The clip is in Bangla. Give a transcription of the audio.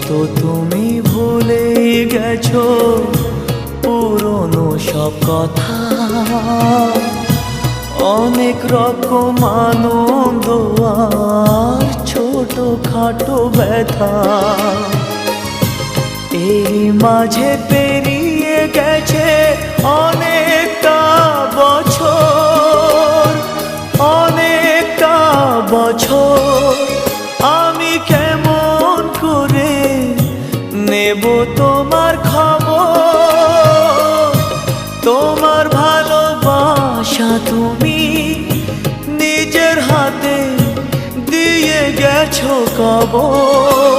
হয়তো তুমি ভুলে গেছো পুরনো সব কথা, অনেক রকম আনন্দ আর ছোটখাটো ব্যথা। এই মাঝে পেরিয়ে গেছে অনেকটা বছর, অনেকটা বছর। আমি কেমন করে নেব তোমার খবর? তোমার ভালোবাসা তুমি নিজের হাতে দিয়ে গেছো কবর।